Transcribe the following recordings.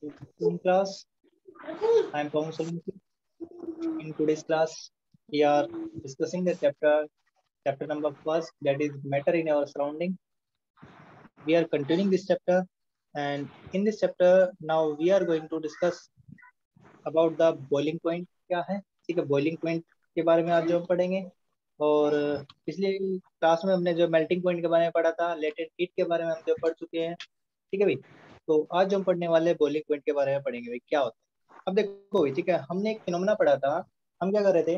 In class, I am Pawan Solanki. In today's class, we are discussing the chapter number first, that is matter in our surrounding. We are continuing this chapter, and in this chapter, now we are going to discuss about the boiling point. क्या है, ठीक है, boiling point के बारे में आज जो हम पढ़ेंगे। और पिछले क्लास में हमने जो मेल्टिंग पॉइंट के बारे में पढ़ा था, लेटेंट हीट के बारे में हम जो पढ़ चुके हैं, ठीक है भाई। तो आज जो हम पढ़ने वाले बॉइलिंग पॉइंट के बारे में पढ़ेंगे भाई, क्या होता है। अब देखो भाई, ठीक है, हमने एक फिनोमेना पढ़ा था। हम क्या कर रहे थे,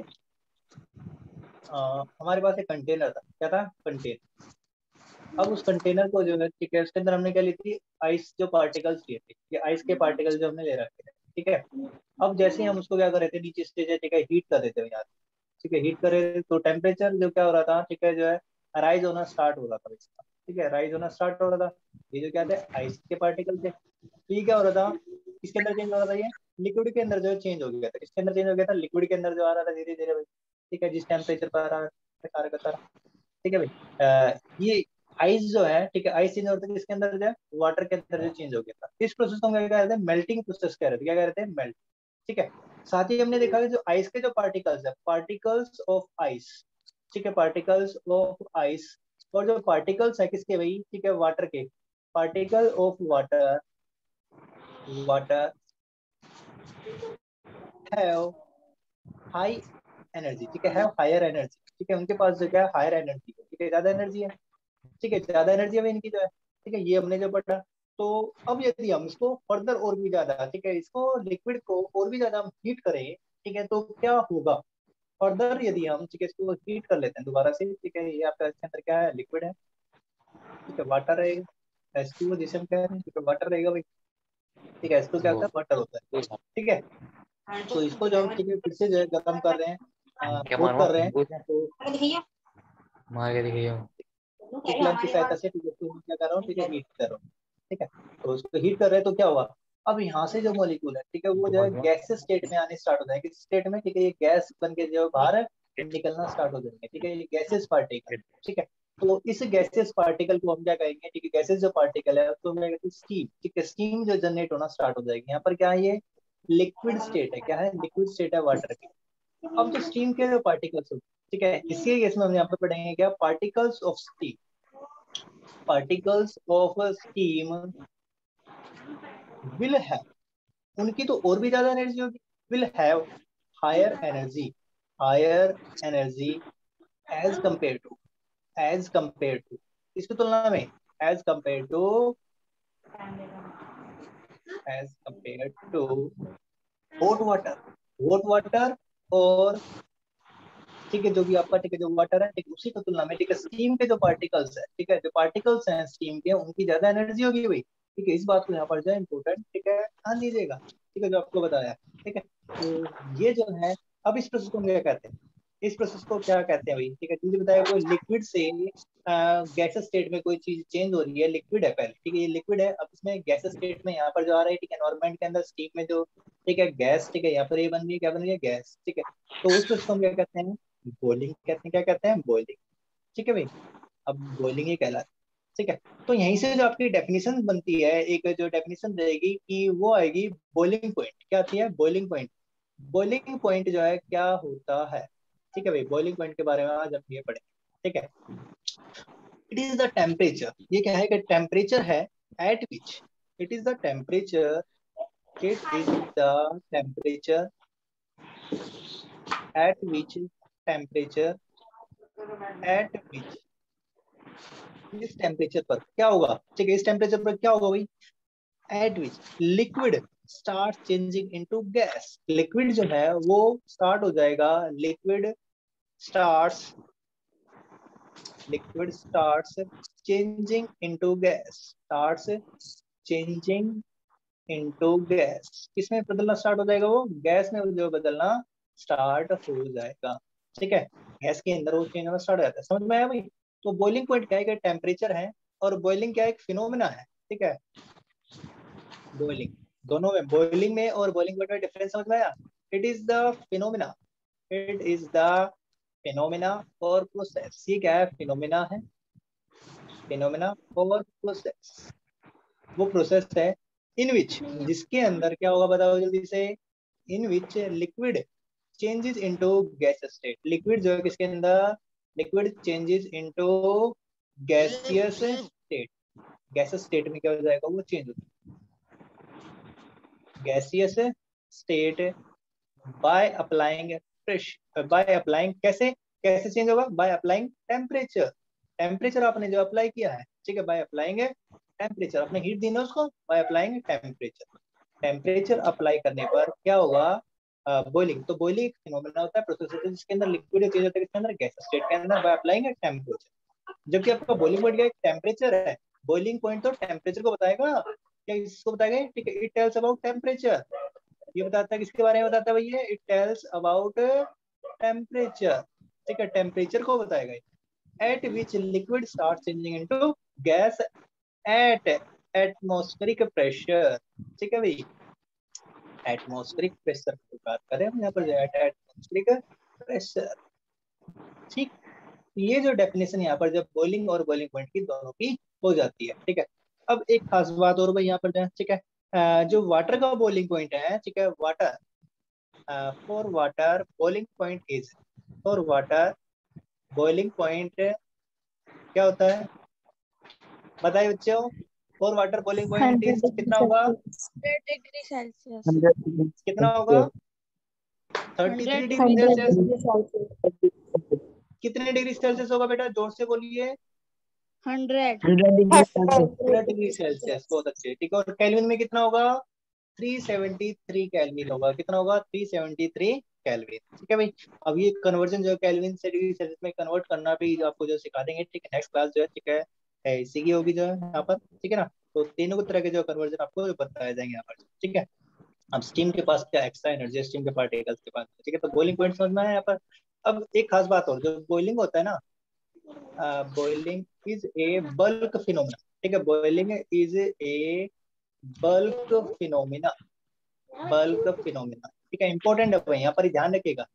हमारे पास एक कंटेनर था। क्या था? कंटेनर। अब उस कंटेनर को जो है, ठीक है, उसके अंदर हमने क्या ली थी, आइस जो पार्टिकल्स लिए थे, ये आइस के पार्टिकल्स जो हमने ले रखे थे, ठीक है। अब जैसे ही हम उसको क्या कर रहे थे, नीचे से ठीक है हीट कर देते हैं यार, ठीक है, हीट करे तो टेम्परेचर जो क्या हो रहा था, ठीक है, जो है राइज होना स्टार्ट हो रहा था इसका, ठीक है, राइज होना स्टार्ट हो रहा था। ये जो क्या थे, आइस के पार्टिकल थे। तो ये क्या हो रहा था, किसके अंदर चेंज हो रहा था, ये लिक्विड के अंदर जो है चेंज हो गया था। किसके अंदर चेंज हो गया था? लिक्विड के अंदर जो आ रहा था धीरे धीरे भाई, ठीक है, जिस टेम्परेचर पर आ रहा है सारा का सारा, ठीक है भाई। ये आइस जो है, ठीक है, आइस चेंज होता है किसके अंदर, जो है वाटर के अंदर जो चेंज हो गया था। इस प्रोसेस को हम क्या कहते हैं, मेल्टिंग प्रोसेस कह रहे थे। क्या कह रहे थे? मेल्ट, ठीक है। साथ ही हमने देखा कि जो आइस के जो पार्टिकल्स है, पार्टिकल्स ऑफ आइस, ठीक है, पार्टिकल्स ऑफ आइस, और जो पार्टिकल्स है किसके भाई, ठीक है, वाटर के, particle of water, water have high energy, ठीक है, हैव हायर एनर्जी, ठीक है, उनके पास जो क्या है, हायर एनर्जी है, ठीक है, ज्यादा एनर्जी है, ठीक है, ज्यादा एनर्जी है इनकी जो है, ठीक है, ये हमने जो पढ़ा। तो अब यदि हम इसको फर्दर और भी ज्यादा, ठीक है, इसको लिक्विड को और भी ज्यादा हम हीट करें, ठीक है, तो क्या होगा फर्दर, यदि हम, ठीक है, इसको हीट कर लेते हैं दोबारा से, ठीक है, ये आपका इसके अंदर क्या है, लिक्विड है, ठीक है, वाटर रहेगा, H2O जिसे हम कह रहे हैं, ठीक है, वाटर रहेगा भाई, ठीक है, H2 क्या होता है, वाटर होता है, ठीक है। तो इसको जो हम, ठीक है, फिर से जो है गर्म कर रहे हैं, क्या कोक मारो कर रहे हैं, कुछ तो मार के दिखाइए। एक लैंप की सहायता से, ठीक है, इसको मैं क्या कर रहा हूँ, ठीक है, हीट कर रहा हूँ, ठीक है। तो उसको हीट कर रहे हैं तो क्या हुआ, अब यहाँ से जो मॉलिक्यूल है, ठीक है, वो जो है गैसेस स्टेट में आने स्टार्ट हो जाएंगे। किस स्टेट में? ठीक है, ये गैस बन के जो बाहर निकलना स्टार्ट हो जाएंगे, ठीक है, ये गैसेस पार्टिकल, ठीक है। तो इस गैसेस पार्टिकल को हम क्या कहेंगे, ठीक है, गैसेस जो पार्टिकल है उसको हम क्या कहते हैं, स्टीम, ठीक है, स्टीम जो जनरेट होना स्टार्ट हो जाएगी। यहाँ पर क्या है, ये लिक्विड स्टेट है, क्या है, लिक्विड स्टेट है वाटर की। अब जो स्टीम के जो पार्टिकल्स होते हैं, ठीक है, इसी केस में हम यहाँ पर पढ़ेंगे क्या, particles of steam, particles of steam will have, उनकी तो और भी ज्यादा एनर्जी होगी, will have higher energy, higher energy as compare to, as compare to, इसकी तुलना में, as compare to, as compare to hot water, hot water, और ठीक है, जो भी आपका, ठीक है, जो वाटर है, ठीक है, उसी की तुलना में, ठीक है, स्टीम के जो पार्टिकल्स है, ठीक है, जो पार्टिकल्स हैं स्टीम के, उनकी ज्यादा एनर्जी होगी भाई, ठीक है। इस बात को यहाँ पर जो है इम्पोर्टेंट, ठीक है, ध्यान दीजिएगा, ठीक है, जो आपको बताया, ठीक है। तो ये जो है, अब इस प्रोसेस को हम क्या कहते हैं, इस प्रोसेस को क्या कहते हैं भाई, ठीक है, जल्दी बताया, कोई लिक्विड से गैस स्टेट में कोई चीज चेंज हो रही है, लिक्विड है पहले, ठीक है, ये लिक्विड है, अब इसमें गैस स्टेट में यहाँ पर जो आ रहा है, ठीक है, एनवायरमेंट के अंदर स्टीम में जो, ठीक है, गैस, ठीक है, यहाँ पर ये बन रही है, क्या बन रही है, गैस, ठीक है। तो उस प्रोसेस को हम क्या कहते हैं, बॉइलिंग कहते हैं। क्या कहते हैं? बॉइलिंग, ठीक है भाई। अब बॉइलिंग ही कहलाता है, ठीक है। तो यहीं से जो आपकी डेफिनेशन बनती है, एक जो डेफिनेशन रहेगी कि वो आएगी बॉइलिंग पॉइंट। क्या आती है? Boiling point. बॉइलिंग पॉइंट जो है क्या होता है, ठीक है भाई, बॉइलिंग पॉइंट के बारे में आज हम ये पढ़ेंगे, ठीक है। इट इज द टेम्परेचर, ये क्या है कि टेम्परेचर है, eight which, it is the temperature, it is the temperature at which, temperature at विच, इस टेम्परेचर पर क्या होगा, ठीक है, इस टेम्परेचर पर क्या होगा भाई, एट विच liquid start changing into gas, liquid जो है वो स्टार्ट हो जाएगा, liquid starts, liquid starts changing into gas, starts changing into gas, किसमें बदलना स्टार्ट हो जाएगा, वो गैस में जो बदलना स्टार्ट हो जाएगा, ठीक है, गैस के अंदर वो चेंज होना स्टार्ट हो जाता है। समझ में आया भाई? तो बॉइलिंग पॉइंट क्या है कि टेम्परेचर है, और बॉइलिंग क्या है, एक फिनोमिना है, ठीक है। बॉइलिंग, दोनों में, बॉइलिंग में और बॉइलिंग पॉइंट में डिफरेंस समझ में आया? It is the phenomena, it is the phenomena और प्रोसेस, ये क्या है, फिनोमिना है, फिनोमिना और प्रोसेस, वो प्रोसेस है इन विच, जिसके अंदर क्या होगा बताओ जल्दी से, in which liquid changes into gas state, liquid जो है किसके अंदर, liquid changes into gaseous state, gaseous state में क्या हो जाएगा, वो चेंज हो gaseous state by applying pressure, by applying, कैसे कैसे चेंज होगा, बाय अप्लाइंग टेम्परेचर, टेम्परेचर आपने जो अप्लाई किया है, ठीक है, बाय अप्लाइंग टेम्परेचर, आपने हीट दी ना उसको, by applying temperature, temperature apply करने पर क्या होगा, बॉइलिंग, तो बॉइलिंग फिनोमेना होता है, प्रोसेस होता है जिसके अंदर लिक्विड चेंज होता है, किसके अंदर, गैस स्टेट के अंदर, बाय अप्लाइंग टेम्परेचर, जबकि आपका बॉइलिंग पॉइंट क्या टेम्परेचर है, बॉइलिंग पॉइंट तो टेम्परेचर को बताएगा, क्या इसको बताएगा, ठीक है, इट टेल्स अबाउट टेम्परेचर, ये बताता है किसके बारे में बताता है भैया, इट टेल्स अबाउट टेम्परेचर, ठीक है, टेम्परेचर को बताएगा, eight which liquid start changing into gas at atmospheric pressure, ठीक है भाई, एटमॉस्फेरिक प्रेशर की बात करें हम यहाँ पर, एटमॉस्फेरिक प्रेशर, ठीक, ये जो डेफिनेशन यहाँ पर जब बॉइलिंग और बॉइलिंग पॉइंट की दोनों की हो जाती है, ठीक है। अब एक खास बात और भाई यहाँ पर जो, ठीक है, जो वाटर का बॉइलिंग पॉइंट है, ठीक है, water, for water boiling point is, for water boiling point क्या होता है, बताइए बच्चों, for water boiling point 100 is degree कितना होगा, सेल्सियस। 100 डिग्री कितना होगा, 33 डिग्री 100 सेल्सियस, डिग्री सेल्सियस। कितने डिग्री सेल्सियस होगा बेटा, जोर से बोलिए, 100 डिग्री सेल्सियस। 100 डिग्री सेल्सियस, बहुत अच्छे, ठीक है, और केल्विन में कितना होगा, 373 केल्विन होगा, कितना होगा, 373 केल्विन, ठीक है भाई। अब ये कन्वर्जन जो है केल्विन से डिग्री सेल्सियस में कन्वर्ट करना भी जो आपको जो सिखा देंगे, ठीक है, नेक्स्ट क्लास जो है, ठीक है, इसी की होगी जो है यहाँ पर, ठीक है ना, तो तीनों तरह के जो कन्वर्जन आपको बताए जाएंगे यहाँ पर, ठीक है। अब स्टीम के पास क्या एक्स्ट्रा एनर्जी है, स्टीम के पार्टिकल्स के पास, ठीक है, तो बॉइलिंग पॉइंट समझ में आया यहाँ पर। अब एक खास बात और, जो बॉइलिंग होता है ना, boiling is a bulk phenomena, ठीक है, boiling is a bulk phenomena, bulk phenomena, ठीक है, इंपॉर्टेंट है भाई यहाँ पर, ध्यान रखिएगा,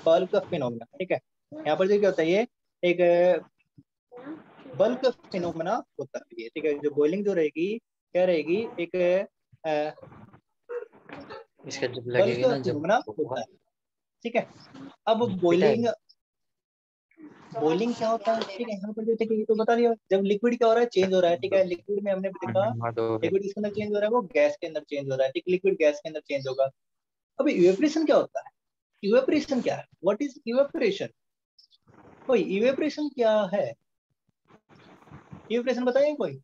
बल्क फिनोमेना, ठीक है, यहाँ पर जो क्या होता है, ये एक बल्क फिनोमेना होता है ये, ठीक है, जो बॉइलिंग जो रहेगी क्या रहेगी, एक इसका जब बल्क लगेगी ना, जब फिनोमेना होता है, ठीक है। अब बेटा बॉइलिंग, बॉइलिंग क्या होता है, ठीक है, यहाँ पर जो, ठीक है, ये तो बता दिया, जब लिक्विड क्या हो रहा है, चेंज हो रहा है, ठीक है, लिक्विड में हमने देखा, लिक्विड किसके अंदर चेंज हो रहा है, वो गैस के अंदर चेंज हो रहा है, ठीक, लिक्विड गैस के अंदर चेंज होगा। अब इवेपोरेशन क्या होता है, इवेपोरेशन क्या है, व्हाट इज इवेपोरेशन, कोई इवेपोरेशन क्या है, इवेपोरेशन बताइए कोई,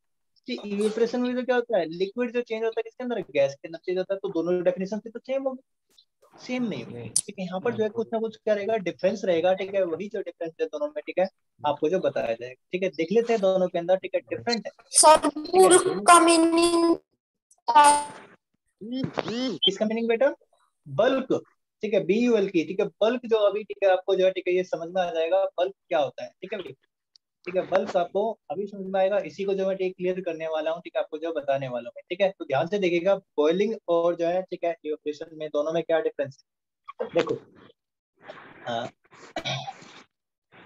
इवेपोरेशन में जो क्या होता है, लिक्विड जो चेंज होता है किसके अंदर, गैस के अंदर चेंज होता है, तो दोनों डेफिनेशन से तो सेम होगी, सेम नहीं होगी, ठीक है, यहाँ पर जो है कुछ ना कुछ क्या रहेगा, डिफरेंस रहेगा, ठीक है, वही जो डिफरेंस है दोनों में, ठीक है, आपको जो बताया जाएगा, ठीक है, देख लेते हैं दोनों के अंदर, ठीक है, डिफरेंट है, सर बुल्क का मीनिंग किसका मीनिंग बेटा, बल्क, ठीक है, BUL की, ठीक है, बल्क जो अभी, ठीक है, आपको जो है, ठीक है, ये समझ में आ जाएगा बल्क क्या होता है, ठीक है भाई, ठीक है, बल्क आपको अभी समझ में आएगा, इसी को जो मैं क्लियर करने वाला हूँ, ठीक है, आपको जो बताने वाला हूँ, ठीक है, तो ध्यान से देखिएगा, बॉइलिंग और जो है, ठीक है, इवेपोरेशन में दोनों में क्या डिफरेंस है, देखो,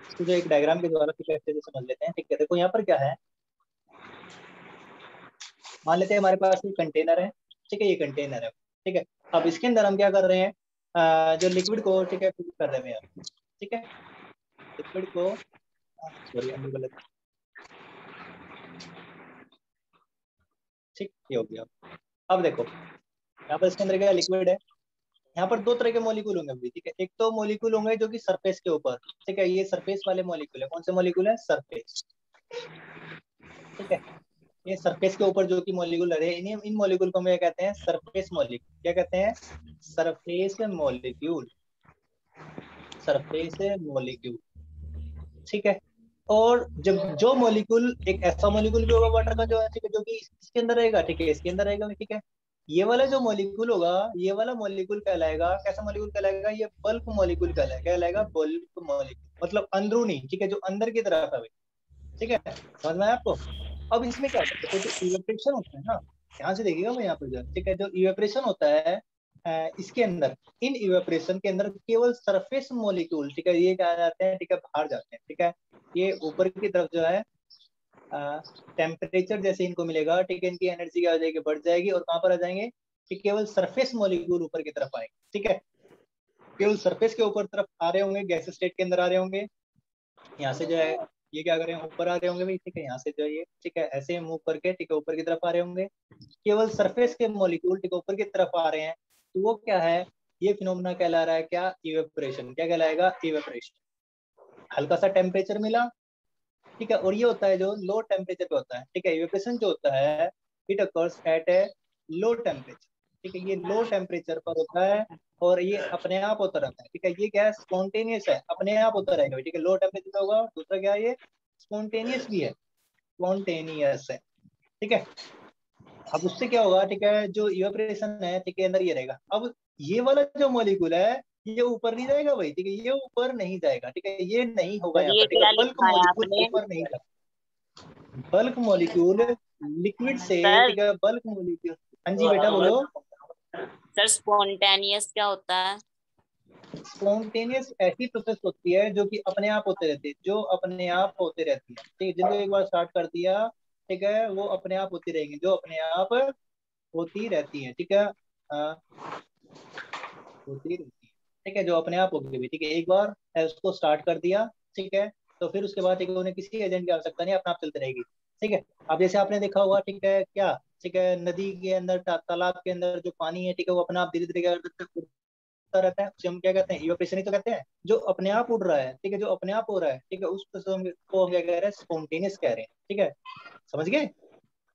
इसको जो एक डायग्राम के द्वारा ठीक है अच्छे से समझ लेते हैं, ठीक है, देखो यहाँ पर क्या है, मान लेते हैं हमारे पास एक कंटेनर है, ठीक है, ये कंटेनर है, ठीक है, अब इसके अंदर हम क्या कर रहे हैं, जो लिक्विड को, ठीक है, फिल कर रहे हैं, ठीक है, लिक्विड को, सॉरी हमने गलत, ठीक, ये हो गया। अब देखो यहाँ पर इसके अंदर क्या लिक्विड है, यहाँ पर दो तरह के मॉलिक्यूल होंगे अभी, ठीक है, एक तो मॉलिक्यूल होंगे जो कि सरफेस के ऊपर, ठीक है, ये सरफेस वाले मॉलिक्यूल है, कौन से मॉलिक्यूल है, सरफेस, ठीक है, ये सरफेस के ऊपर जो कि मॉलिक्यूल रहे, इन मॉलिक्यूल को हम क्या कहते हैं, सरफेस मॉलिक्यूल, क्या कहते हैं, सरफेस मॉलिक्यूल, सरफेस मॉलिक्यूल, ठीक है। और जब जो मॉलिक्यूल, एक ऐसा मॉलिक्यूल भी होगा वाटर का जो है, ठीक है, जो कि इसके अंदर रहेगा, ठीक है, इसके अंदर रहेगा, ठीक है, ये वाला जो मॉलिक्यूल होगा, ये वाला मॉलिक्यूल कहलाएगा, कैसा मॉलिक्यूल कहलाएगा, ये बल्क मॉलिक्यूल कहलाएगा, बल्क मॉलिक्यूल मतलब अंदरूनी, ठीक है, जो अंदर की तरफ है, ठीक है, समझ में आया आपको। अब इसमें क्या होता है, जो इवेपोरेशन होता है ना, ध्यान से देखिएगा मैं यहाँ पर जो, ठीक है, जो इवेपोरेशन होता है इसके अंदर, इन इवेपोरेशन के अंदर केवल सरफेस मॉलिक्यूल, ठीक है, ये क्या जाते हैं, ठीक है, बाहर जाते हैं, ठीक है, ये ऊपर की तरफ जो है टेम्परेचर जैसे इनको मिलेगा, ठीक है, इनकी एनर्जी क्या हो जाएगी, बढ़ जाएगी, और कहाँ पर आ जाएंगे कि केवल सरफेस मॉलिक्यूल ऊपर की तरफ आएंगे, ठीक है, केवल सरफेस के ऊपर तरफ आ रहे होंगे, गैस स्टेट के अंदर आ रहे होंगे, यहाँ से जो है ये क्या कर रहे हैं, ऊपर आ रहे होंगे भाई, ठीक है, यहाँ से जो है ये, ठीक है, ऐसे मूव करके, ठीक है, ऊपर की तरफ आ रहे होंगे, केवल सरफेस के मॉलिक्यूल, ठीक है, ऊपर की तरफ आ रहे हैं, तो वो क्या है, ये फिनोमेना कहला रहा है क्या, इवेपोरेशन। क्या कहलाएगा, इवेपोरेशन। हल्का सा टेम्परेचर मिला, ठीक है, और ये होता है जो लो टेम्परेचर पे होता है, ठीक है, इवेपोरेशन जो होता है it occurs at A low temperature, ठीक है, ये लो टेम्परेचर पर होता है और ये अपने आप होता रहता है, ठीक है, ये क्या है, स्पॉन्टेनियस है, अपने आप होता रहेगा, ठीक है, लो टेम्परेचर पे होगा। दूसरा क्या है, ये स्पॉन्टेनियस भी है, स्पॉन्टेनियस है, ठीक है। अब उससे क्या होगा, ठीक है, जो इवेपोरेशन है, ठीक है, अंदर ये रहेगा। अब ये वाला जो मॉलिक्यूल है ये ऊपर नहीं जाएगा भाई, ठीक है, ये ऊपर नहीं जाएगा, ठीक है, ये नहीं होगा यहाँ ये पर, ठीक है, क्या बल्क लिखा है मॉलिक्यूल आपने? ऊपर नहीं जाएगा, बल्क मॉलिक्यूल लिक्विड से, सर ठीक है, बल्क मॉलिक्यूल। हाँ जी बेटा बोलो। सर स्पॉन्टेनियस क्या होता है? स्पॉन्टेनियस ऐसी प्रोसेस होती है जो कि अपने आप होते रहती है, जो अपने आप होते रहती है, ठीक है, जिनको एक बार स्टार्ट कर दिया, ठीक है, वो अपने आप होती रहेंगी, जो अपने आप होती रहती है, ठीक है, होती रहती है, ठीक है, जो अपने आप होगी भी, ठीक है, एक बार उसको स्टार्ट कर दिया, ठीक है, तो फिर उसके बाद, ठीक है, उन्हें किसी एजेंट की आवश्यकता नहीं, अपने आप चलती रहेगी, ठीक है। अब जैसे आपने देखा होगा, ठीक है, क्या, ठीक है, नदी के अंदर, तालाब के अंदर जो पानी है, ठीक है, वो अपना आप धीरे धीरे क्या करता है, उड़ता रहता है, उसे हम क्या कहते हैं, इवेपोरेशन ही तो कहते हैं, जो अपने आप उड़ रहा है, ठीक है, जो अपने आप हो रहा है, ठीक है, उस को हम क्या कह रहे हैं, स्पॉन्टेनियस कह रहे हैं, ठीक है, समझ गए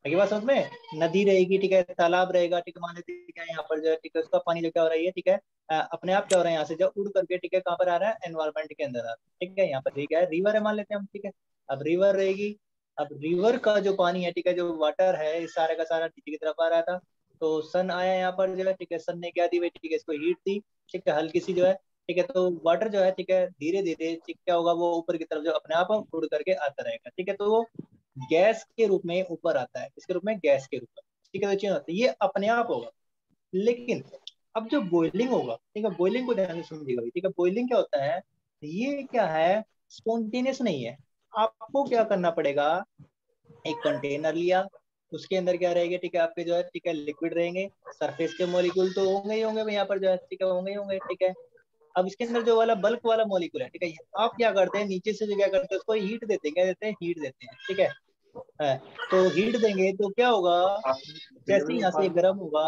ये बात समझ में। नदी रहेगी, ठीक है, तालाब रहेगा, ठीक है, मान लेते हैं, ठीक है, यहाँ पर जो है, ठीक है, उसका पानी जो क्या हो रहा है, ठीक है, अपने आप क्या हो रहा है, यहाँ से जो उड़ करके, ठीक है, कहाँ पर आ रहा है, एनवायरमेंट के अंदर आ रहा है, ठीक है, यहाँ पर ठीक है, रिवर है मान लेते हैं हम, ठीक है, अब रिवर रहेगी, अब रिवर का जो पानी है, ठीक है, जो वाटर है, इस सारे का सारा नीचे की तरफ आ रहा था, तो सन आया यहाँ पर जो है, ठीक है, सन ने क्या दी भाई, ठीक है, इसको हीट दी, ठीक है, हल्की सी जो है, ठीक है, तो वाटर जो है, ठीक है, धीरे धीरे, ठीक क्या होगा, वो ऊपर की तरफ जो अपने आप उड़ करके आता रहेगा, ठीक है, तो वो गैस के रूप में ऊपर आता है, इसके रूप में, गैस के रूप में, ठीक है, तो चेंज होता है, ये अपने आप होगा। लेकिन अब जो बॉइलिंग होगा, ठीक है, बॉइलिंग को ध्यान से समझिएगा, ठीक है, बॉइलिंग क्या होता है, ये क्या है, स्पॉन्टेनियस नहीं है, आपको क्या करना पड़ेगा, एक कंटेनर लिया, उसके अंदर क्या रहेगा, ठीक है, आपके जो है, ठीक है, लिक्विड रहेंगे, सरफेस के मॉलिक्यूल तो होंगे ही होंगे यहाँ पर जो है, ठीक है, होंगे ही होंगे, ठीक है। अब इसके अंदर जो वाला बल्क वाला मॉलिक्यूल है, ठीक है, आप क्या करते हैं, नीचे से जो क्या करते हैं, उसको हीट देते हैं, क्या देते हैं, हीट देते हैं, ठीक है, तो हीट देंगे तो क्या होगा, जैसे ही यहाँ से गर्म होगा,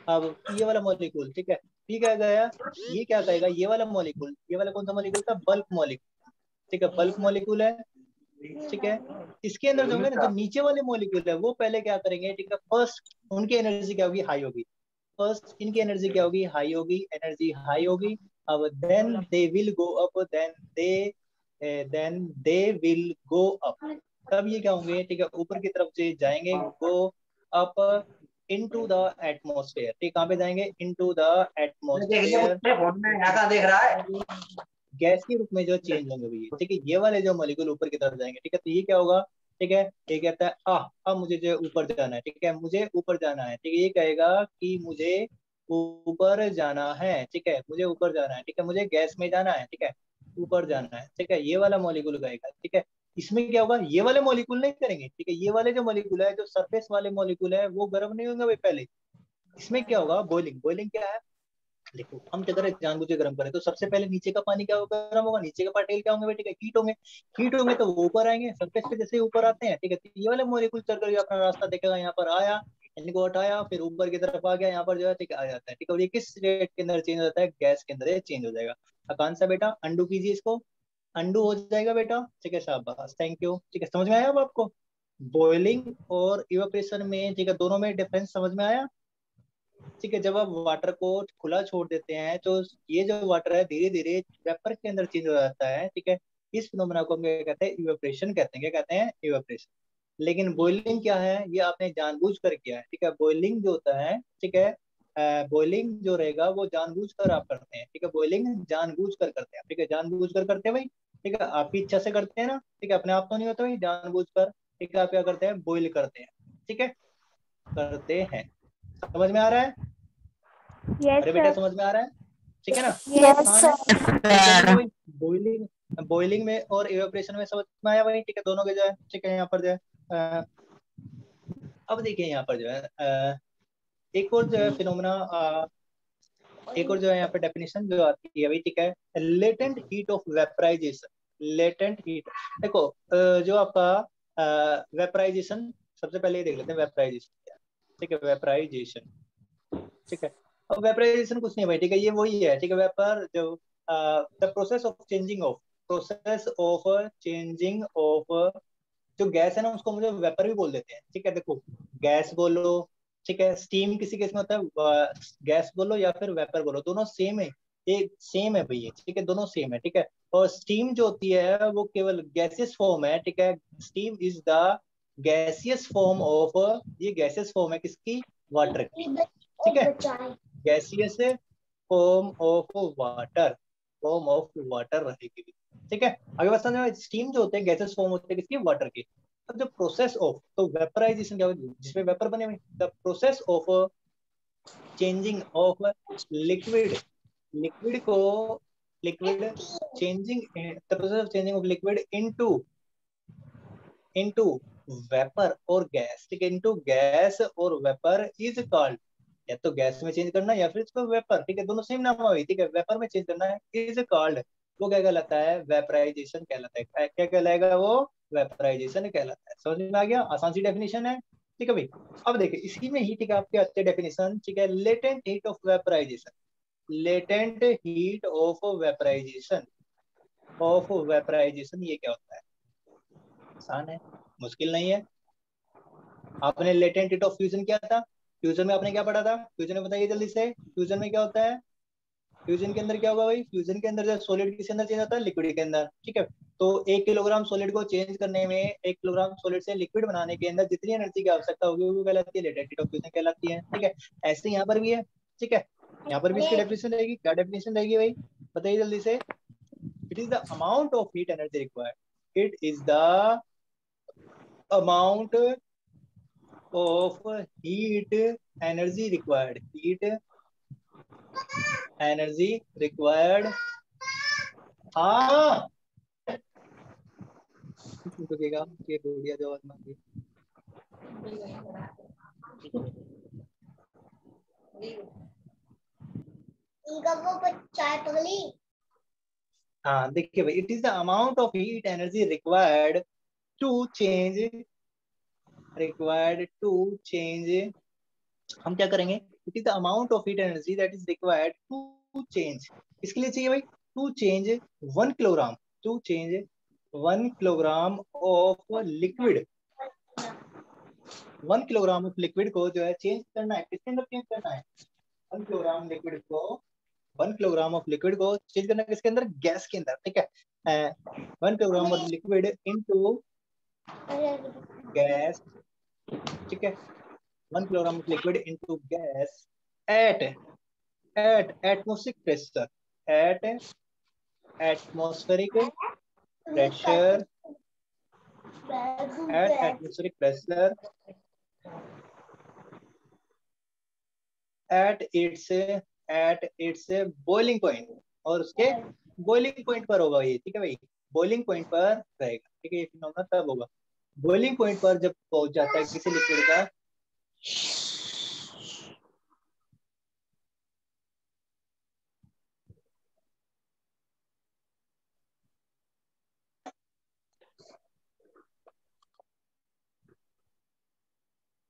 अब ये वाला मॉलिक्यूल, ठीक है, ठीक है, गया, ये क्या कहेगा, ये वाला मॉलिक्यूल, ये वाला कौन सा मॉलिक्यूल था, बल्क मॉलिक्यूल, ठीक है, बल्क मॉलिक्यूल है, ठीक है। इसके अंदर जो होंगे ना, जो नीचे वाले मॉलिक्यूल है, वो पहले क्या करेंगे, ठीक है, फर्स्ट उनकी एनर्जी क्या होगी, हाई होगी, फर्स्ट इनकी एनर्जी क्या होगी, हाई होगी, एनर्जी हाई होगी। अब then they will go up, then they will go up, तब ये क्या होंगे, ठीक है, ऊपर की तरफ से जाएंगे, go up into the atmosphere, ठीक, कहाँ पे जाएंगे, इनटू द एटमॉस्फेयर, देख रहा है। गैस के रूप में जो चेंज होंगे भैया, ठीक है, ये वाले जो मॉलिक्यूल ऊपर की तरफ जाएंगे, ठीक है, तो ये क्या होगा, ठीक है, ये कहता है अब मुझे जो है ऊपर जाना है, ठीक है, मुझे ऊपर जाना है, ठीक है, ये कहेगा कि मुझे ऊपर जाना है, ठीक है, मुझे ऊपर जाना है, ठीक है, मुझे गैस में जाना है, ठीक है, ऊपर जाना है, ठीक है, ये वाला मॉलिक्यूल कहेगा, ठीक है। इसमें क्या होगा, ये वाले मॉलिक्यूल नहीं करेंगे, ठीक है, ये वाले जो मॉलिक्यूल है, जो सरफेस वाले मॉलिक्यूल है, वो गर्म नहीं होंगे भाई पहले। इसमें क्या होगा, बॉइलिंग, बॉइलिंग क्या है, देखो हम क्या करें, जानबूझ के गर्म करें, तो सबसे पहले नीचे का पानी क्या होगा, गर्म होगा, नीचे के पार्टिकल क्या होंगे, ठीक है, हीट होंगे, हीट होंगे तो वो ऊपर आएंगे, सरफेस पे जैसे ऊपर आते हैं, ठीक है, तो ये वाले मॉलिक्यूल चल कर अपना रास्ता देखेगा, यहाँ पर आया, इनको हटाया, फिर ऊपर की तरफ आ गया, यहाँ पर जो है, ठीक है, आ जाता है, ठीक है, और ये किस रेट के अंदर चेंज होता है, गैस के अंदर ये चेंज हो जाएगा। आकांक्षा सा बेटा अंडू कीजिए इसको, अंडू हो जाएगा बेटा, ठीक है, शाबाश, थैंक यू, ठीक है, समझ में आया अब आपको बॉइलिंग और इवेपोरेशन में, ठीक है, दोनों में डिफरेंस समझ में आया, ठीक है। जब आप वाटर को खुला छोड़ देते हैं तो ये जो वाटर है धीरे धीरे वेपर के अंदर चेंज हो जाता है, ठीक है, इस फिनोमेना को हम क्या कहते हैं, इवेपोरेशन कहते हैं, क्या कहते हैं, इवेपोरेशन। लेकिन बॉइलिंग क्या है, ये आपने जानबूझ कर किया है, ठीक है, बॉइलिंग जो होता है, ठीक है, बॉइलिंग जो रहेगा वो जानबूझ कर आप करते हैं, ठीक है, बॉइलिंग जानबूझ कर करते हैं, ठीक है, जानबूझ कर करते हैं भाई, ठीक है, आपकी इच्छा से करते हैं ना, ठीक है, अपने आप तो नहीं होता भाई, जानबूझ कर, ठीक है, आप क्या करते हैं, बॉइल करते हैं, ठीक है, करते हैं, समझ में आ रहा है, यस अरे बेटा सर। समझ में आ रहा है, ठीक है ना, यस आसान है, सर। तो चलिए भाई, बॉइलिंग बॉइलिंग में और इवेपोरेशन में समझ में आया भाई, ठीक है, दोनों के जो है, ठीक है, यहाँ पर जो है अब देखिए यहाँ पर जो है एक और जो है फिनोमेना, एक और जो है यहाँ पे डेफिनेशन जो आती है भाई, ठीक है, latent heat of vaporisation. Latent heat, देखो जो आपका वेपराइजेशन, सबसे पहले ये देख लेते हैं वेपराइजेशन क्या है, ठीक है, वेपराइजेशन, ठीक है। अब वेपराइजेशन कुछ नहीं भाई, ठीक है, ये वही है, ठीक है, वेपर जो the process of changing of, process of changing of जो गैस है ना, उसको मुझे वेपर भी बोल देते हैं, ठीक है। देखो गैस बोलो, ठीक है, स्टीम किसी केस में होता है, गैस बोलो या फिर वेपर बोलो, दोनों सेम है, एक सेम है भैया, ठीक है, दोनों सेम है, ठीक है। और स्टीम जो होती है वो केवल गैसियस फॉर्म है, ठीक है, steam is the gaseous form of, ये गैसियस फॉर्म है किसकी, वाटर की, ठीक है, gaseous form of water, form of water रहेगी, ठीक है। आगे बात समझ, स्टीम जो होते हैं गैसेस फॉर्म होते हैं किसकी, वाटर की। अब जो प्रोसेस ऑफ, तो वेपराइजेशन क्या होती है, जिसमें वेपर बने हुए, the process of changing of liquid, liquid को, liquid changing, the process of changing of liquid into, into vapour और गैस, ठीक है, इनटू गैस और वेपर इज कॉल्ड, या तो गैस में चेंज करना या फिर इसको वेपर, ठीक है, दोनों सेम नाम हुई, ठीक है, वेपर में चेंज करना है, इज कॉल्ड, वो क्या कहलाता है, वेपराइजेशन कहलाता है, क्या कहलाएगा वो, वेपराइजेशन कहलाता है। समझ में आ गया, आसान सी डेफिनेशन है, ठीक है भाई। अब देखिए इसी में ही, ठीक है, आपके आते डेफिनेशन, ठीक है, latent heat of vaporisation, latent heat of vaporisation, of vaporisation ये क्या होता है, आसान है, मुश्किल नहीं है। आपने लेटेंट हीट ऑफ फ्यूजन किया था, फ्यूजन में आपने क्या पढ़ा था, फ्यूजन में बताइए जल्दी से, फ्यूजन में क्या होता है, फ्यूजन के अंदर क्या होगा भाई, फ्यूजन के अंदर जब सॉलिड किसके अंदर चेंज होता है, लिक्विड के अंदर, ठीक है। तो 1 किलोग्राम सॉलिड को चेंज करने में, 1 किलोग्राम सॉलिड से लिक्विड बनाने के अंदर जितनी एनर्जी की आवश्यकता होगी वो कहलाती है लेटेंट हीट ऑफ फ्यूजन कहलाती है, ठीक है। ऐसे यहाँ पर भी है, ठीक है, यहाँ पर भी इसकी डेफिनेशन रहेगी, क्या डेफिनेशन रहेगी भाई, बताइए जल्दी से, it is the amount of heat energy required, it is the amount of heat energy required, heat energy required, हाँ रुकेगा, ये बढ़िया जवाब मांगी, इनका वो चाय पगली। हाँ देखिए भाई, it is the amount of heat energy required to change, required to change, हम क्या करेंगे, it is the amount of heat energy that is required to change, इसके लिए चाहिए भाई, to change 1 kilogram, to change 1 kilogram of liquid, 1 kilogram of liquid को जो है चेंज करना है, किसके अंदर चेंज करना है, 1 किलोग्राम लिक्विड को, 1 किलोग्राम ऑफ लिक्विड को चेंज करना है किसके अंदर, गैस के अंदर, ठीक है, 1 kilogram of liquid into gas, ठीक है, 1 kilogram of liquid into gas at, at atmospheric pressure, at atmospheric pressure, at atmospheric pressure, at its boiling point, और उसके बॉइलिंग पॉइंट पर होगा ये, ठीक है भाई, बॉइलिंग पॉइंट पर रहेगा, ठीक है, ये फिनोमेना तब होगा, बॉइलिंग पॉइंट पर जब पहुंच जाता है किसी लिक्विड का,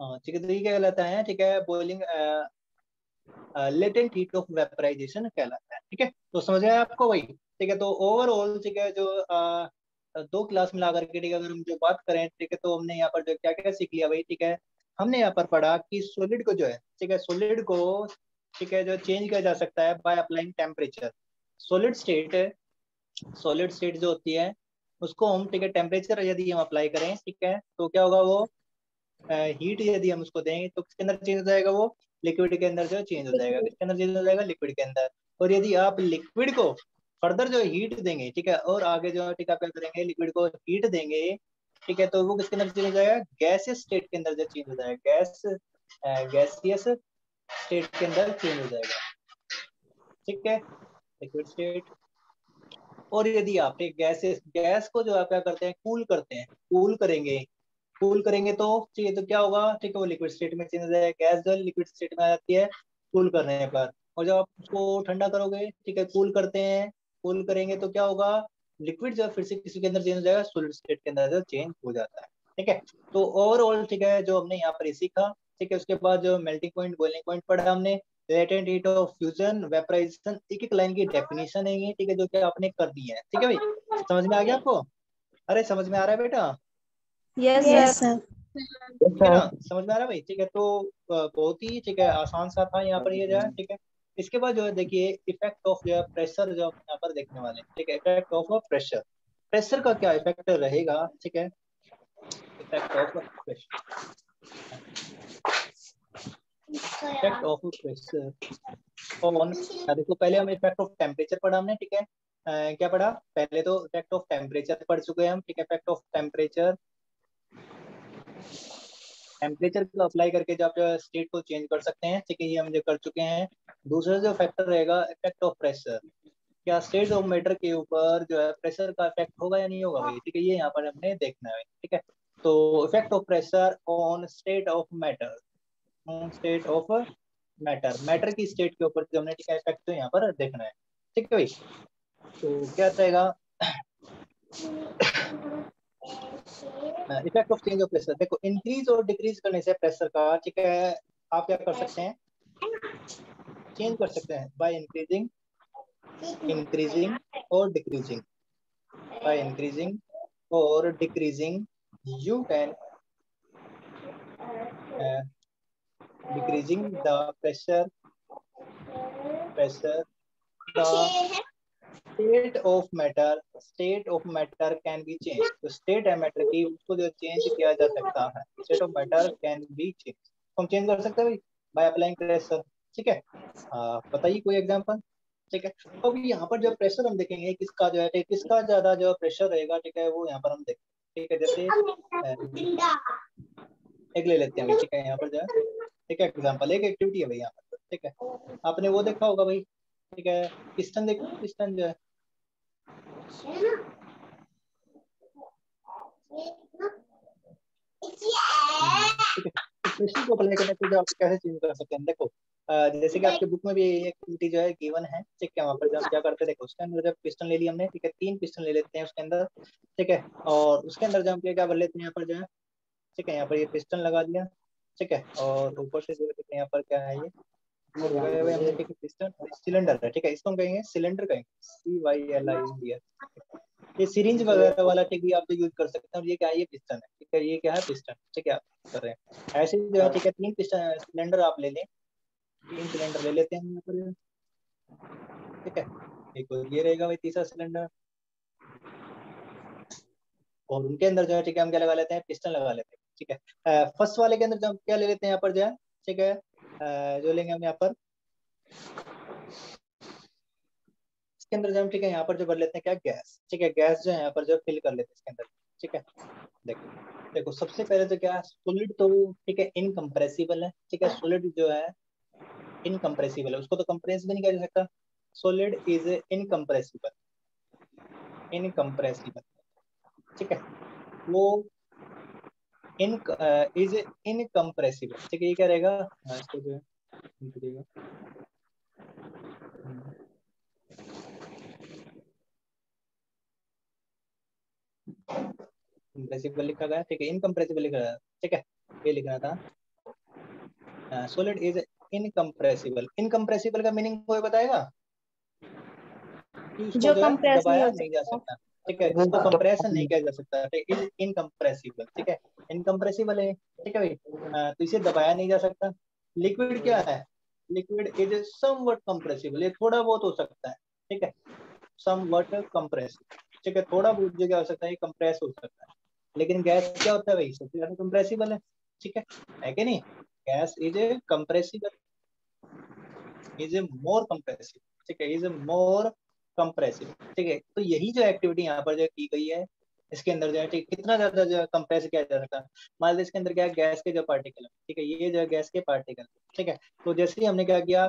हाँ ठीक है, तो ये क्या कहलाता है, ठीक है, boiling, latent heat of vaporisation कहलाता है, ठीक है। तो समझ आया आपको भाई, ठीक है। तो ओवरऑल, ठीक है, जो दो क्लास मिला करके, ठीक है, अगर हम जो बात करें, ठीक है, तो हमने यहाँ पर जो क्या क्या सीख लिया भाई, ठीक है, हमने यहाँ पर पढ़ा कि सॉलिड को जो है, ठीक है, सॉलिड को, ठीक है, जो चेंज किया जा सकता है by applying temperature, solid state, solid state जो होती है उसको हम, ठीक है, टेम्परेचर यदि हम अप्लाई करें, ठीक है, तो क्या होगा वो, हीट यदि हम उसको देंगे तो किसके अंदर चेंज हो जाएगा वो, लिक्विड के अंदर जो चेंज हो जाएगा, किसके अंदर चेंज हो जाएगा, लिक्विड के अंदर। और यदि आप लिक्विड को फर्दर जो हीट देंगे, ठीक है, और आगे जो, ठीक है, आप क्या करेंगे, लिक्विड को हीट देंगे, ठीक है, तो वो किसके अंदर चेंज हो जाएगा, गैसियस स्टेट के अंदर जो चेंज हो जाएगा, गैसियस स्टेट के अंदर चेंज हो जाएगा, ठीक है, लिक्विड स्टेट, और यदि आप एक गैस को जो आप क्या करते हैं, कूल करते हैं, कूल करेंगे तो ठीक है, तो क्या होगा, ठीक है, वो लिक्विड स्टेट में चेंज हो जाएगा, गैस जो लिक्विड स्टेट में आ जाती है कूल करने पर। और जब आप उसको ठंडा करोगे, ठीक है, कूल करते हैं, कूल करेंगे तो क्या होगा, लिक्विड जो फिर से किसी के अंदर चेंज हो जाएगा, सॉलिड स्टेट के अंदर जो चेंज हो जाता है। ठीक है, तो ओवरऑल ठीक है जो हमने यहाँ पर ये सीखा, ठीक है, उसके बाद जो मेल्टिंग पॉइंट, बॉइलिंग पॉइंट पढ़ा हमने, latent heat of fusion, vaporisation, एक एक लाइन की डेफिनेशन है ये, ठीक है, जो कि आपने कर दी है। ठीक है भाई, समझ में आ गया आपको? अरे समझ में आ रहा है बेटा? Yes sir. है ना, समझ में आ रहा है भाई? ठीक है, तो बहुत ही ठीक है आसान सा था यहाँ पर ये जो है। ठीक है, इसके बाद जो है देखिए इफेक्ट ऑफ जो है प्रेशर, जो हम यहाँ पर देखने वाले हैं। ठीक है, इफेक्ट ऑफ प्रेशर, प्रेशर का क्या इफेक्ट रहेगा? ठीक है, effect of pressure, effect of pressure on, देखो पहले हम इफेक्ट ऑफ टेम्परेचर पढ़ा हमने। ठीक है, क्या पढ़ा पहले? तो इफेक्ट ऑफ टेम्परेचर पढ़ चुके हैं हम। ठीक है, इफेक्ट ऑफ टेम्परेचर, टेम्परेचर को अप्लाई करके जो आप स्टेट को चेंज कर सकते हैं। ठीक है, ये हम जो कर चुके हैं। दूसरा जो फैक्टर रहेगा इफेक्ट ऑफ प्रेशर, क्या स्टेट ऑफ मैटर के ऊपर जो है प्रेशर का इफेक्ट होगा या नहीं होगा भाई? ठीक है, ये यहाँ पर हमने देखना है। ठीक है, तो effect of pressure on state of matter, state of matter, matter की स्टेट के ऊपर जो हमने ठीक है इफेक्ट तो यहाँ पर देखना है। ठीक है भाई, तो क्या रहेगा effect of change of pressure? देखो इंक्रीज और डिक्रीज करने से प्रेशर का, ठीक है, आप क्या कर सकते हैं, चेंज कर सकते हैं बाय इंक्रीजिंग, इंक्रीजिंग और डिक्रीजिंग, बाय इंक्रीजिंग और decreasing you can decreasing the pressure the state of matter can be changed। तो state है मैटर की, उसको जो चेंज किया जा सकता है, state of matter can be changed, हम चेंज कर सकते हैं भाई बाय अप्लाइंग प्रेशर। ठीक है, बताइए कोई एग्जांपल। ठीक है, तो अभी यहाँ पर जो प्रेशर हम देखेंगे किसका जो है, किसका ज्यादा जो प्रेशर रहेगा, ठीक है, वो यहाँ पर हम देखेंगे। ठीक है, जैसे एक ले लेते हैं। ठीक है, यहाँ पर जो है ठीक है एग्जांपल, एक एक्टिविटी है भाई यहाँ पर। ठीक है, आपने वो देखा होगा भाई। ठीक है, पिस्टन देखो, पिस्टन जो है, ठीक है, प्रेशर को अप्लाई करने से जो आप कैसे चेंज कर सकते हैं, देखो जैसे कि आपके बुक में भी एक्टिविटी जो है गिवन है। ठीक है, वहाँ पर जब क्या करते हैं, देखो उसके अंदर जब पिस्टन ले लिया हमने, ठीक है, 3 पिस्टन ले लेते हैं उसके अंदर। ठीक है, और उसके अंदर जब हम क्या कर लेते हैं यहाँ पर जो है, ठीक है, यहाँ पर ये पिस्टन लगा दिया। ठीक है, और ऊपर से जो है यहाँ पर क्या है, ये हमने ठीक है पिस्टन सिलेंडर है। ठीक है, इसको हम कहेंगे सिलेंडर, कहेंगे CYLINDR। ये सिरिंज वगैरह वाला ठीक है आप तो यूज कर सकते हैं। और ये क्या है, ये पिस्टन है। ठीक है, ये क्या है, पिस्टन। ठीक है, आप कर रहे हैं ऐसे जो है। ठीक है, 3 पिस्टन सिलेंडर आप ले लें, 3 सिलेंडर ले लेते हैं यहाँ पर। ठीक है, एक ये रहेगा भाई तीसरा सिलेंडर, और उनके अंदर जो है ठीक है हम क्या लगा लेते हैं, पिस्टन लगा लेते हैं। ठीक है, फर्स्ट वाले के अंदर जो हम क्या ले लेते हैं यहाँ पर जो है, ठीक है, जो लेंगे हम यहाँ पर इसके अंदर जो हम ठीक है यहाँ पर जो कर लेते हैं क्या, गैस। ठीक है, गैस जो है यहाँ पर जो फिल कर लेते हैं इसके अंदर। ठीक है, देखो देखो सबसे पहले तो क्या, सॉलिड तो ठीक है इनकम्प्रेसिबल है। ठीक है, सॉलिड जो है इनकम्प्रेसिबल है, उसको तो कंप्रेस भी नहीं किया जा सकता। Solid is incompressible, incompressible. ठीक है, वो इन इज इनकम्प्रेसिबल। ठीक है, ये क्या रहेगा, इसको जो है लिख देगा, कंप्रेसिबल लिखा गया। ठीक है, इनकम्प्रेसिबल लिखा गया। ठीक है, ये लिखना था सॉलिड इज इनकम्प्रेसिबल। इनकम्प्रेसिबल का मीनिंग कोई बताएगा? कि उसको जो जो है कंप्रेस नहीं दबाया हो नहीं जा सकता। सकता। ठीक है, इसको कंप्रेशन नहीं किया जा सकता। ठीक है, इनकम्प्रेसिबल। ठीक है, इनकम्प्रेसिबल है। ठीक है भाई, तो इसे दबाया नहीं जा सकता। लिक्विड क्या है, लिक्विड इज समवट कंप्रेसिबल, ये थोड़ा बहुत हो सकता है। ठीक है, समवट कंप्रेसिबल। ठीक है, थोड़ा बहुत जो क्या हो सकता है, कंप्रेस हो सकता है। लेकिन गैस क्या होता है भाई, सबसे ज्यादा कंप्रेसिबल है कि नहीं? Gas is a compressible, is a more compressive. ठीक है, इज ए मोर कंप्रेसिव। ठीक है, तो यही जो एक्टिविटी यहाँ पर जो की गई है, इसके अंदर जो है ठीक कितना ज्यादा जो है कंप्रेस किया जा सकता है। मान लीजिए इसके अंदर क्या है, गैस के जो पार्टिकल है। ठीक है, ये जो है गैस के पार्टिकल। ठीक है, तो जैसे ही हमने क्या किया,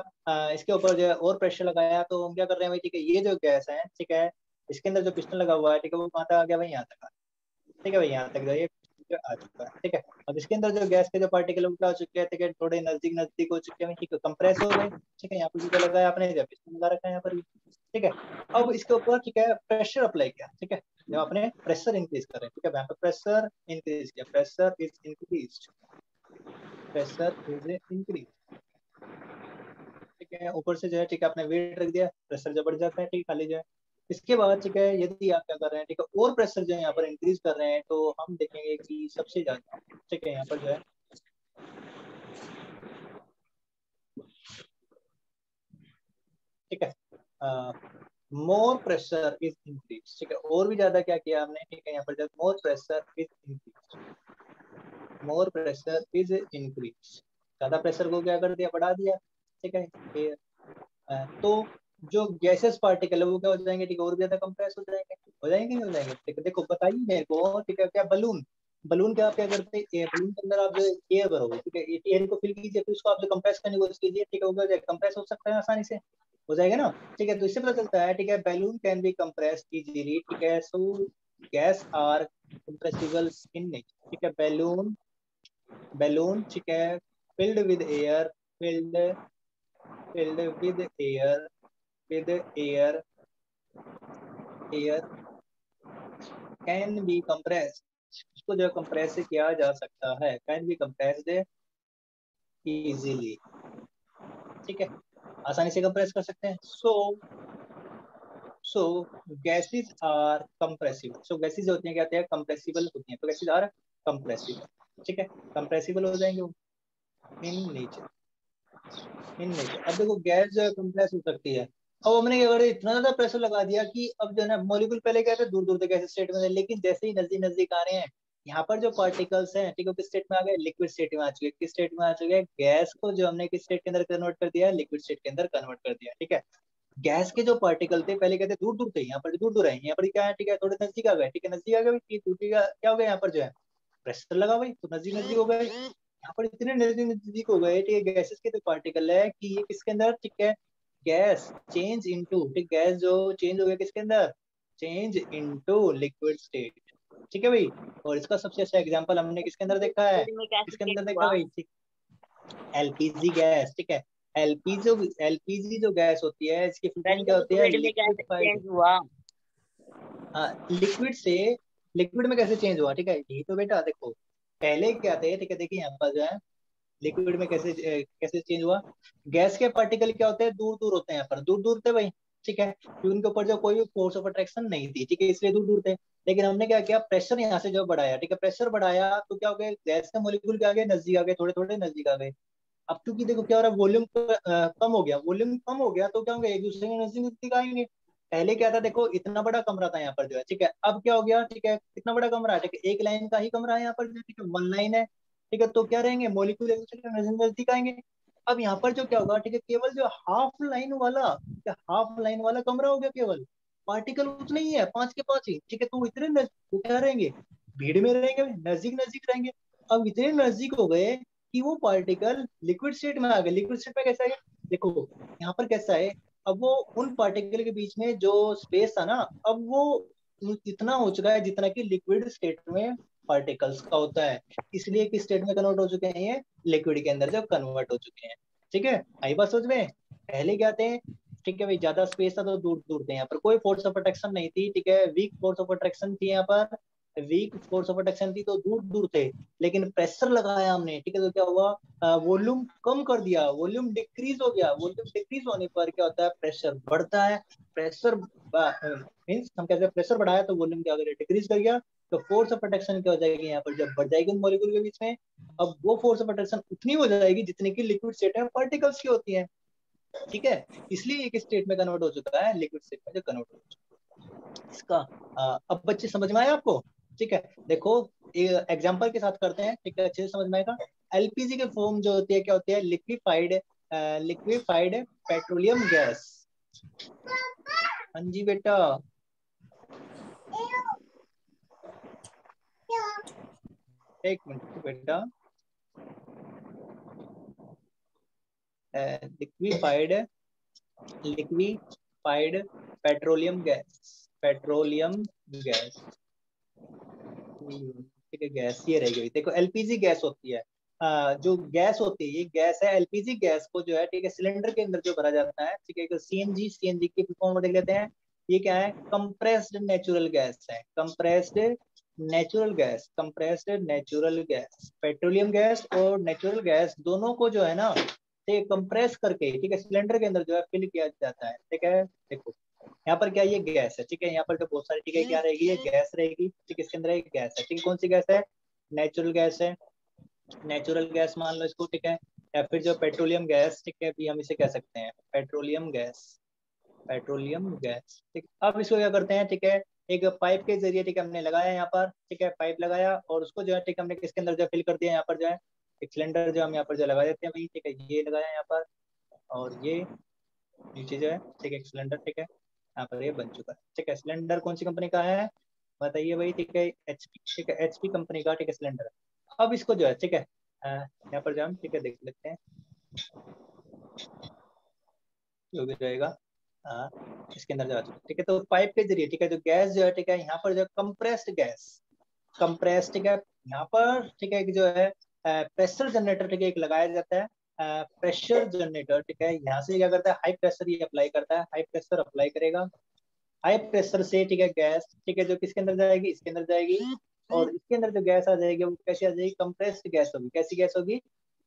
इसके ऊपर जो है और प्रेशर लगाया, तो हम क्या कर रहे हैं भाई, ठीक है, ये जो गैस है, ठीक है, इसके अंदर जो पिस्टन लगा हुआ है, ठीक है, वो कहाँ तक आ गया भाई, यहाँ तक आ गया। ठीक है भाई, यहाँ तक जो ये आ चुका है। ठीक है, अब इसके अंदर जो गैस के जो पार्टिकल है वो क्या हो चुके हैं, ठीक है, थोड़े नजदीक नजदीक हो चुके हैं, ठीक है, कंप्रेस हो गए। ठीक है, यहाँ पर जो लगा है आपने, जो पिस्टन लगा रखा है यहाँ पर भी। ठीक है, अब इसके ऊपर, ठीक है, प्रेशर अप्लाई किया। ठीक है, जब आपने प्रेशर इंक्रीज करें, ठीक है, यहाँ पर प्रेशर इंक्रीज किया, pressure is increase, pressure is increase. ठीक है, ऊपर से जो है, ठीक है, आपने वेट रख दिया, प्रेशर जब बढ़ जाता है, ठीक है, खाली जो है। इसके बाद, ठीक है, यदि आप क्या कर रहे हैं, ठीक है, और प्रेशर जो है यहाँ पर इंक्रीज कर रहे हैं, तो हम देखेंगे कि सबसे ज्यादा, ठीक है, यहाँ पर जो है, ठीक है, मोर प्रेशर इज इंक्रीज। ठीक है, और भी ज्यादा क्या किया हमने, ठीक है, यहाँ पर जब more pressure is increase, more pressure is increase, ज्यादा प्रेशर को क्या कर दिया, बढ़ा दिया। ठीक है, तो जो गैसेस पार्टिकल है वो क्या हो जाएंगे, ठीक है, और भी ज्यादा कंप्रेस हो जाएंगे, हो जाएंगे नहीं हो जाएंगे। ठीक है, देखो बताइए मेरे को, ठीक है, क्या बलून, बलून क्या आप क्या करते हैं, बलून के अंदर आप जो एयर भरोगे, ठीक है, एयर को फिल कीजिए, फिर उसको आप जो कंप्रेस करने की कोशिश कीजिए, ठीक है, वो कंप्रेस हो सकता है आसानी से, हो जाएगा ना। ठीक है, तो इससे पता चलता है, ठीक है, balloon can be compressed easily. ठीक है, so gas are compressible in nature. ठीक है, बैलून, बैलून, ठीक है, filled with air, filled, filled with air, with air, air can be compressed, इसको जो कंप्रेस किया जा सकता है, can be compressed easily। ठीक है, आसानी से कंप्रेस कर सकते हैं। So gases are compressible, so gases होती हैं क्या होती है, कंप्रेसिबल होती हैं, तो गैसेस आर कंप्रेसिबल। ठीक है, कंप्रेसिबल हो जाएंगे वो इन नेचर, इन नेचर। अब देखो गैस जो है कंप्रेस हो सकती है, अब हमने क्या करा, इतना ज्यादा प्रेशर लगा दिया कि अब जो है ना मॉलिक्यूल पहले क्या थे, दूर दूर तक गैस स्टेट में थे, लेकिन जैसे ही नजदीक नजदीक आ रहे हैं, यहाँ पर जो पार्टिकल्स हैं, ठीक है, किस स्टेट में आ गए, लिक्विड स्टेट में आ चुके, किस स्टेट में आ चुके, गैस को जो हमने किस स्टेट के अंदर कन्वर्ट कर दिया, लिक्विड स्टेट के अंदर कन्वर्ट कर दिया। ठीक है, गैस के जो पार्टिकल थे पहले कहते दूर दूर थे, यहाँ पर दूर दूर है, यहाँ पर क्या है, ठीक है, थोड़े नजदीक आ गए। ठीक है, नजदीक आ गए, क्या हो गया, यहाँ पर जो है प्रेशर लगा भाई, तो नजदीक नजदीक हो गए, यहाँ पर इतने नजदीक नजदीक हो गए, ठीक है, गैसेस के जो पार्टिकल है कि ये किसके अंदर, ठीक है, गैस चेंज इनटू, ठीक, गैस जो चेंज हो गया किसके अंदर, चेंज इनटू लिक्विड स्टेट। ठीक है भाई, और इसका सबसे अच्छा एग्जांपल हमने किसके अंदर देखा है, लिक्विड में कैसे किसके अंदर चेंज देखा हुआ? भाई, ठीक, एलपीजी गैस। ठीक है, एलपीजी जो गैस होती है, इसकी फुल फॉर्म पहले क्या होती है, लिक्विड में कैसे लिक्विफाइड। चेंज हुआ? हाँ, लिक्विड से लिक्विड में कैसे चेंज हुआ, ठीक है, यही तो बेटा देखो, पहले क्या थे, ठीक है, देखिए यहाँ पर जो है लिक्विड में कैसे कैसे चेंज हुआ, गैस के पार्टिकल क्या होते हैं, दूर दूर होते हैं, यहाँ पर दूर दूर थे भाई। ठीक है, क्योंकि उनके ऊपर जो कोई फोर्स ऑफ अट्रैक्शन नहीं थी, ठीक है, इसलिए दूर दूर थे। लेकिन हमने क्या किया, प्रेशर यहाँ से जो बढ़ाया, ठीक है, प्रेशर बढ़ाया तो क्या हो गया, गैस के मोलिक्यूल क्या आ गए, नजदीक आ गए, थोड़े थोड़े नजदीक आ गए। अब क्योंकि देखो क्या हो रहा है, वॉल्यूम कम हो गया, वॉल्यूम कम हो गया तो क्या होंगे, एक दूसरे के नजदीक नजदीक आएंगे। पहले क्या था, देखो इतना बड़ा कमरा था यहाँ पर जो है, ठीक है, अब क्या हो गया, ठीक है, कितना बड़ा कमरा है, ठीक है, एक लाइन का ही कमरा है यहाँ पर जो, ठीक है, वन लाइन है। ठीक है, तो क्या रहेंगे, मॉलिक्यूल एक दूसरे के नजदीक नजदीक आएंगे। अब यहाँ पर जो क्या होगा, ठीक है, केवल जो हाफ लाइन वाला कमरा हो गया, केवल पार्टिकल उतने ही है, पांच के पांच ही। ठीक है, तो इतने वो क्या रहेंगे, भीड़ में रहेंगे, नजदीक नजदीक रहेंगे। अब इतने नजदीक हो गए कि वो पार्टिकल लिक्विड स्टेट में आ गए। लिक्विड स्टेट में कैसा है, देखो यहाँ पर कैसा है, अब वो उन पार्टिकल के बीच में जो स्पेस था ना, अब वो इतना हो चुका है जितना कि लिक्विड स्टेट में पार्टिकल्स का होता है, इसलिए किस स्टेट में कन्वर्ट हो चुके हैं, ये लिक्विड के अंदर जब कन्वर्ट हो चुके हैं। ठीक है, आई बात समझ में, पहले क्या थे, ठीक है भाई, ज्यादा स्पेस था तो दूर दूर थे, यहाँ पर कोई फोर्स ऑफ अट्रैक्शन नहीं थी, ठीक है, वीक फोर्स ऑफ अट्रैक्शन थी यहाँ पर, वीक फोर्स ऑफ अट्रैक्शन थी तो दूर दूर थे। लेकिन प्रेशर लगाया हमने, ठीक है, तो क्या हुआ, वॉल्यूम कम कर दिया, वॉल्यूम डिक्रीज हो गया, वॉल्यूम डिक्रीज होने पर क्या होता है, प्रेशर बढ़ता है। प्रेशर मीन्स हम कहते हैं प्रेशर बढ़ाया तो वॉल्यूम क्या करेगा, डिक्रीज कर गया, तो फोर्स ऑफ अट्रैक्शन क्या हो जाएगी, यहाँ पर जब बढ़ जाएगी उन मॉलिक्यूल के बीच में, अब वो फोर्स ऑफ अट्रैक्शन उतनी हो जाएगी जितनी की लिक्विड स्टेट में पार्टिकल्स की होती है। ठीक है, इसलिए एक स्टेट में कन्वर्ट हो चुका है, लिक्विड स्टेट में जो कन्वर्ट हो चुका है इसका। अब बच्चे समझ में आया आपको? ठीक है, देखो एग्जांपल के साथ करते हैं, ठीक है, अच्छे से समझ में आएगा। एलपीजी के फॉर्म जो होती है क्या होती है, लिक्विफाइड पेट्रोलियम गैस। हाँ जी बेटा, एक मिनट बेटा, liquefied liquefied petroleum gas. Petroleum gas, ठीक है, गैस ये रहेगी। देखो एलपीजी गैस होती है, जो गैस होती है ये गैस है, एलपीजी गैस को जो है ठीक है सिलेंडर के अंदर जो भरा जाता है, ठीक है, सीएनजी, सीएनजी की फॉर्म में देख लेते हैं, ये क्या है, कंप्रेस्ड नेचुरल गैस है, compressed natural gas, compressed natural gas. Petroleum gas और नेचुरल गैस दोनों को जो है ना ठीक कंप्रेस करके ठीक है सिलेंडर के अंदर जो है फिल किया जाता है, ठीक है। देखो यहाँ पर क्या ये गैस है, ठीक है, यहाँ पर जो बहुत सारी ठीक है क्या रहेगी, ये गैस रहेगी, ठीक है, इसके अंदर एक गैस है, ठीक है, कौन सी गैस है, नेचुरल गैस है, नेचुरल गैस मान लो इसको, ठीक है, या फिर जो पेट्रोलियम गैस, ठीक है, भी हम इसे कह सकते हैं पेट्रोलियम गैस, पेट्रोलियम गैस, ठीक। अब इसको क्या करते हैं, ठीक है, एक पाइप के जरिए ठीक है हमने लगाया यहाँ पर, ठीक है, पाइप लगाया और उसको जो है ठीक हमने किसके अंदर जो फिल कर दिया, यहाँ पर जो है एक सिलेंडर जो हम यहाँ पर जो लगा देते हैं भाई, ठीक है, ये लगाया यहाँ पर और ये नीचे जो है ठीक है सिलेंडर, ठीक है, यहाँ पर ये बन चुका है, ठीक है। सिलेंडर कौन सी कंपनी का है बताइए भाई, ठीक है, एचपी, ठीक है, एचपी कंपनी का, ठीक है, सिलेंडर। अब इसको जो है ठीक है यहाँ पर जो हम ठीक है देख लेते हैं जो भी रहेगा, इसके अंदर जा चुका, ठीक है। तो पाइप के जरिए ठीक है जो गैस जो है ठीक है यहाँ पर जो कंप्रेस्ड गैस, कंप्रेस्ड, ठीक है, यहाँ पर ठीक है जो है प्रेशर जनरेटर ठीक है एक लगाया जाता है, प्रेशर जनरेटर, ठीक है, यहाँ से क्या करता है हाई प्रेशर ये अप्लाई करता है, हाई प्रेशर अप्लाई करेगा, हाई प्रेशर से ठीक है गैस, ठीक है, जो किसके अंदर जाएगी, इसके अंदर जाएगी और इसके अंदर जो गैस आ जाएगी वो कैसी आ जाएगी, कंप्रेस्ड गैस होगी, कैसी गैस होगी,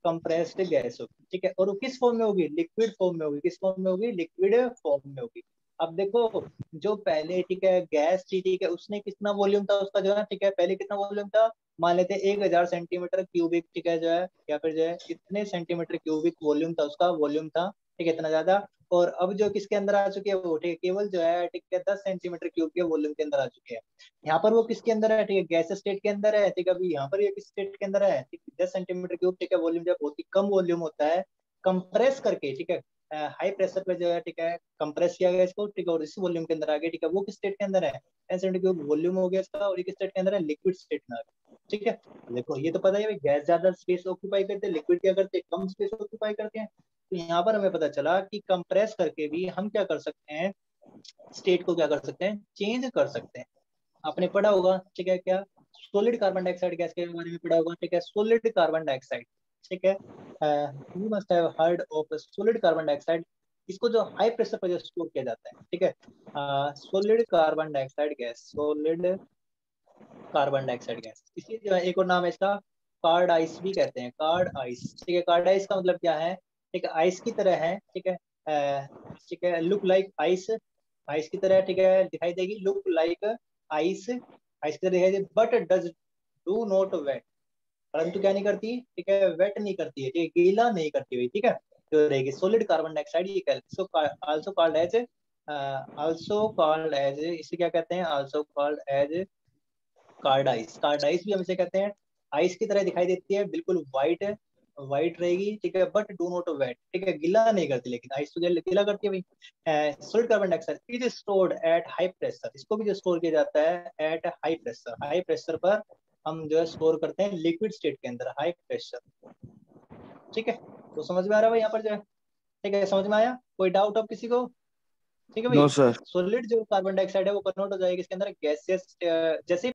कंप्रेस्ड गैस होगी, ठीक है। और वो किस फॉर्म में होगी, लिक्विड फॉर्म में होगी, किस फॉर्म में होगी, लिक्विड फॉर्म में होगी। अब देखो जो पहले ठीक है गैस थी, ठीक है, उसने कितना वॉल्यूम था उसका जो है ठीक है, पहले कितना वॉल्यूम था, मान लेते हैं 1000 सेंटीमीटर क्यूबिक, ठीक है, जो है या फिर जो है कितने सेंटीमीटर क्यूबिक वॉल्यूम था, उसका वॉल्यूम था, ठीक है, इतना ज्यादा। और अब जो किसके अंदर आ चुके हैं वो ठीक है केवल जो है ठीक है 10 सेंटीमीटर क्यूब के वॉल्यूम के अंदर आ चुके हैं। यहाँ पर वो किसके अंदर है, ठीक है, गैस स्टेट के अंदर है, ठीक है, अभी यहाँ पर ये किस स्टेट के अंदर है, ठीक है, 10 सेंटीमीटर क्यूब, ठीक है, वॉल्यूम जब बहुत ही कम वॉल्यूम होता है, कंप्रेस करके, ठीक है, हाई प्रेशर पे जो है ठीक है कंप्रेस किया गया इसको, ठीक है, और इस वॉल्यूम के अंदर आ गया, ठीक है, वो किस स्टेट के अंदर है, 10 सेंटीमीटर क्यूब वॉल्यूम हो गया इसका और ये किस स्टेट के अंदर है, लिक्विड स्टेट में आ गया, ठीक है। देखो ये तो पता है गैस ज्यादा स्पेस ऑक्यूपाई करते हैं, लिक्विड क्या करते हैं, कम स्पेस ऑक्यूपाई करते हैं। तो यहाँ पर हमें पता चला कि कंप्रेस करके भी हम क्या कर सकते हैं, स्टेट को क्या कर सकते हैं, चेंज कर सकते हैं। आपने पढ़ा होगा, ठीक है, क्या सॉलिड कार्बन डाइऑक्साइड गैस के बारे में पढ़ा होगा, ठीक है, सॉलिड कार्बन डाइऑक्साइड, ठीक है, you must have heard of solid carbon dioxide. इसको जो हाई प्रेशर पर जो स्टोर किया जाता है, ठीक है, solid carbon dioxide gas, solid carbon dioxide gas, इसी जो है एक और नाम है इसका कार्ड आइस भी कहते हैं, कार्ड आइस, ठीक है। कार्ड आइस का मतलब क्या है, ठीक है, आइस की तरह है, ठीक है, ठीक है, लुक लाइक आइस, आइस की तरह ठीक है दिखाई देगी, लुक लाइक आइस, आइस की तरह दिखाई देगी, but does do not wet, परंतु क्या नहीं करती, ठीक है, वेट नहीं करती है, ठीक है, गीला नहीं करती हुई, ठीक है, जो रहेगी सॉलिड कार्बन डाइऑक्साइड, ये also called as, also called as, इसे क्या कहते हैं, also called as cardice, cardice भी हम इसे कहते हैं, आइस की तरह दिखाई देती है, बिल्कुल व्हाइट है, व्हाइट रहेगी, ठीक है, बट डू नॉट वेट, ठीक है, गीला नहीं करती, लेकिन आइस तो गीला करती है भाई। Solid carbon dioxide is stored at high pressure, इसको भी जो स्टोर किया जाता है at high pressure, high pressure पर हम जो है स्टोर करते हैं लिक्विड स्टेट के अंदर, हाई प्रेशर, ठीक है। तो समझ में आ रहा है भाई यहाँ पर जो है, ठीक है, समझ में आया, कोई डाउट अब किसी को, ठीक है भाई। No sir. सॉलिड जो कार्बन डाइऑक्साइड है वो कन्वर्ट हो जाएगी इसके अंदर गैसेस, जैसे